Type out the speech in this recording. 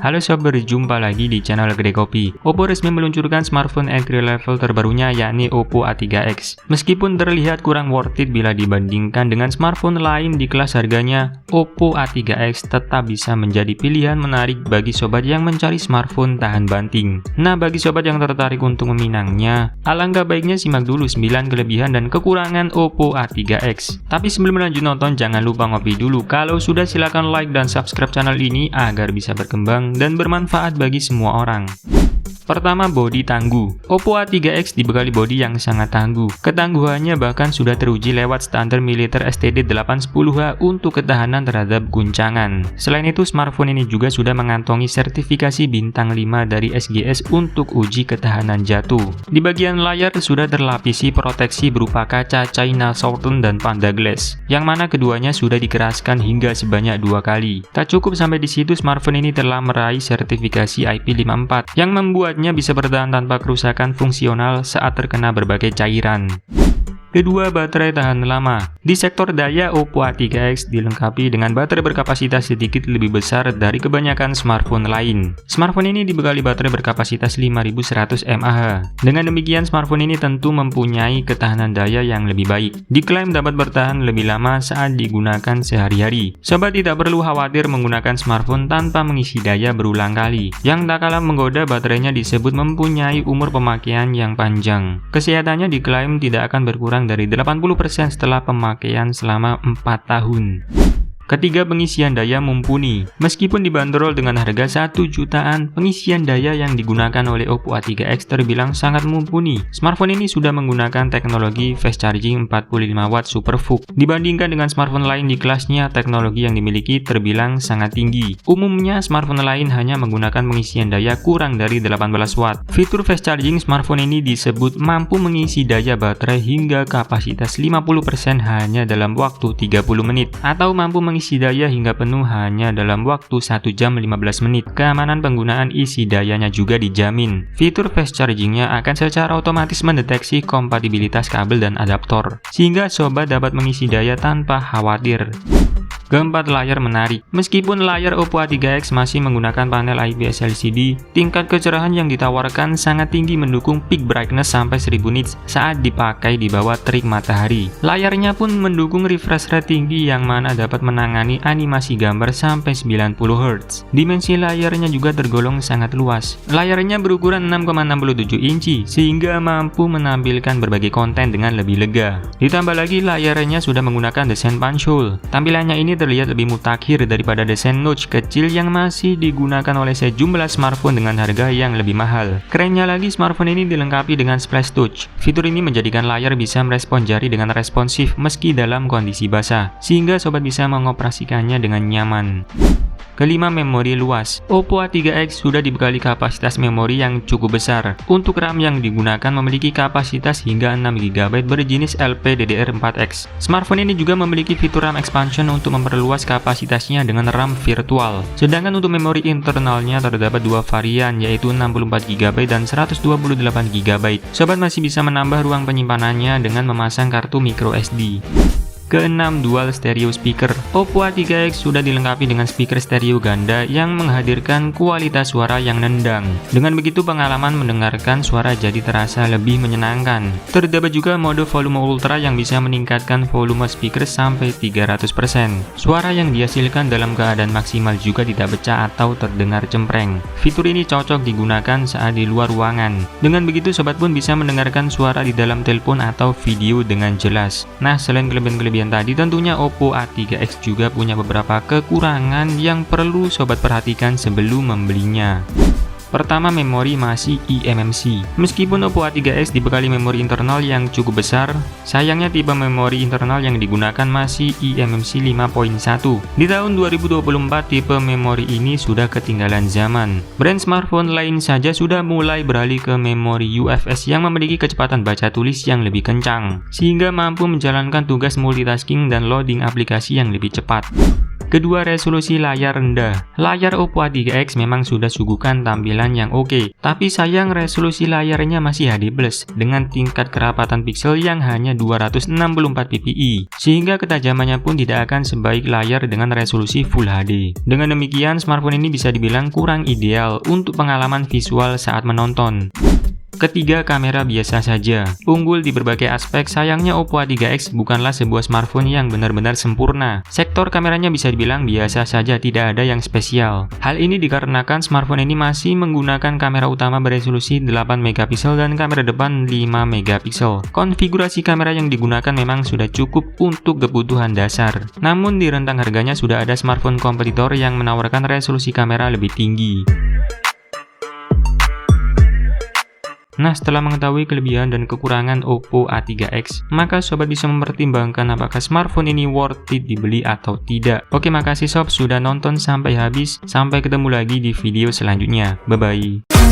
Halo sob, berjumpa lagi di channel Gede Kopi. Oppo resmi meluncurkan smartphone entry level terbarunya yakni Oppo A3X. Meskipun terlihat kurang worth it bila dibandingkan dengan smartphone lain di kelas harganya, Oppo A3X tetap bisa menjadi pilihan menarik bagi sobat yang mencari smartphone tahan banting. Nah, bagi sobat yang tertarik untuk meminangnya, alangkah baiknya simak dulu 9 kelebihan dan kekurangan Oppo A3X. Tapi sebelum lanjut nonton, jangan lupa ngopi dulu. Kalau sudah, silakan like dan subscribe channel ini agar bisa berkembang dan bermanfaat bagi semua orang. Pertama, bodi tangguh. Oppo A3X dibekali bodi yang sangat tangguh. Ketangguhannya bahkan sudah teruji lewat standar militer STD 810H untuk ketahanan terhadap guncangan. Selain itu, smartphone ini juga sudah mengantongi sertifikasi bintang 5 dari SGS untuk uji ketahanan jatuh. Di bagian layar sudah terlapisi proteksi berupa kaca China Southern dan Panda Glass, yang mana keduanya sudah dikeraskan hingga sebanyak 2 kali. Tak cukup sampai di situ, smartphone ini telah meraih sertifikasi IP54 yang membuat bisa bertahan tanpa kerusakan fungsional saat terkena berbagai cairan. Kedua, baterai tahan lama. Di sektor daya, Oppo A3X dilengkapi dengan baterai berkapasitas sedikit lebih besar dari kebanyakan smartphone lain. Smartphone ini dibekali baterai berkapasitas 5100 mAh. Dengan demikian, smartphone ini tentu mempunyai ketahanan daya yang lebih baik. Diklaim dapat bertahan lebih lama saat digunakan sehari-hari. Sobat tidak perlu khawatir menggunakan smartphone tanpa mengisi daya berulang kali. Yang tak kalah menggoda, baterainya disebut mempunyai umur pemakaian yang panjang. Kesehatannya diklaim tidak akan berkurang dari 80% setelah pemakaian selama 4 tahun. Ketiga, pengisian daya mumpuni. Meskipun dibanderol dengan harga 1 jutaan, pengisian daya yang digunakan oleh Oppo A3X terbilang sangat mumpuni. Smartphone ini sudah menggunakan teknologi fast charging 45 watt Super VOOC. Dibandingkan dengan smartphone lain di kelasnya, teknologi yang dimiliki terbilang sangat tinggi. Umumnya, smartphone lain hanya menggunakan pengisian daya kurang dari 18 watt. Fitur fast charging smartphone ini disebut mampu mengisi daya baterai hingga kapasitas 50% hanya dalam waktu 30 menit, atau mampu mengisi daya hingga penuh hanya dalam waktu 1 jam 15 menit. Keamanan penggunaan isi dayanya juga dijamin. Fitur fast chargingnya akan secara otomatis mendeteksi kompatibilitas kabel dan adaptor, sehingga sobat dapat mengisi daya tanpa khawatir. Keempat, layar menarik. Meskipun layar Oppo A3X masih menggunakan panel IPS LCD, tingkat kecerahan yang ditawarkan sangat tinggi mendukung peak brightness sampai 1000 nits saat dipakai di bawah terik matahari. Layarnya pun mendukung refresh rate tinggi yang mana dapat menangani animasi gambar sampai 90 Hz. Dimensi layarnya juga tergolong sangat luas. Layarnya berukuran 6,67 inci sehingga mampu menampilkan berbagai konten dengan lebih lega. Ditambah lagi, layarnya sudah menggunakan desain punch hole. Tampilannya ini terlihat lebih mutakhir daripada desain notch kecil yang masih digunakan oleh sejumlah smartphone dengan harga yang lebih mahal. Kerennya lagi, smartphone ini dilengkapi dengan Splash Touch. Fitur ini menjadikan layar bisa merespon jari dengan responsif meski dalam kondisi basah, sehingga sobat bisa mengoperasikannya dengan nyaman. Kelima, memori luas. Oppo A3X sudah dibekali kapasitas memori yang cukup besar. Untuk RAM yang digunakan memiliki kapasitas hingga 6GB berjenis LPDDR4X. Smartphone ini juga memiliki fitur RAM expansion untuk memperluas kapasitasnya dengan RAM virtual. Sedangkan untuk memori internalnya terdapat 2 varian, yaitu 64GB dan 128GB. Sobat masih bisa menambah ruang penyimpanannya dengan memasang kartu microSD. Keenam, dual stereo speaker. Oppo A3X sudah dilengkapi dengan speaker stereo ganda yang menghadirkan kualitas suara yang nendang. Dengan begitu, pengalaman mendengarkan suara jadi terasa lebih menyenangkan. Terdapat juga mode volume ultra yang bisa meningkatkan volume speaker sampai 300%. Suara yang dihasilkan dalam keadaan maksimal juga tidak pecah atau terdengar cempreng. Fitur ini cocok digunakan saat di luar ruangan. Dengan begitu, sobat pun bisa mendengarkan suara di dalam telepon atau video dengan jelas. Nah, selain kelebihan tadi, tentunya Oppo A3X juga punya beberapa kekurangan yang perlu sobat perhatikan sebelum membelinya. Pertama, memori masih eMMC. Meskipun Oppo A3X dibekali memori internal yang cukup besar, sayangnya tipe memori internal yang digunakan masih eMMC 5.1. Di tahun 2024, tipe memori ini sudah ketinggalan zaman. Brand smartphone lain saja sudah mulai beralih ke memori UFS yang memiliki kecepatan baca tulis yang lebih kencang, sehingga mampu menjalankan tugas multitasking dan loading aplikasi yang lebih cepat. Kedua, resolusi layar rendah. Layar Oppo A3X memang sudah suguhkan tampilan yang oke, tapi sayang resolusi layarnya masih HD+ dengan tingkat kerapatan piksel yang hanya 264 ppi, sehingga ketajamannya pun tidak akan sebaik layar dengan resolusi Full HD. Dengan demikian, smartphone ini bisa dibilang kurang ideal untuk pengalaman visual saat menonton. Ketiga, kamera biasa saja. Unggul di berbagai aspek, sayangnya Oppo A3X bukanlah sebuah smartphone yang benar-benar sempurna. Sektor kameranya bisa dibilang biasa saja, tidak ada yang spesial. Hal ini dikarenakan smartphone ini masih menggunakan kamera utama beresolusi 8 megapiksel dan kamera depan 5 megapiksel. Konfigurasi kamera yang digunakan memang sudah cukup untuk kebutuhan dasar. Namun di rentang harganya sudah ada smartphone kompetitor yang menawarkan resolusi kamera lebih tinggi. Nah, setelah mengetahui kelebihan dan kekurangan Oppo A3X, maka sobat bisa mempertimbangkan apakah smartphone ini worth it dibeli atau tidak. Oke, makasih sob sudah nonton sampai habis. Sampai ketemu lagi di video selanjutnya. Bye-bye.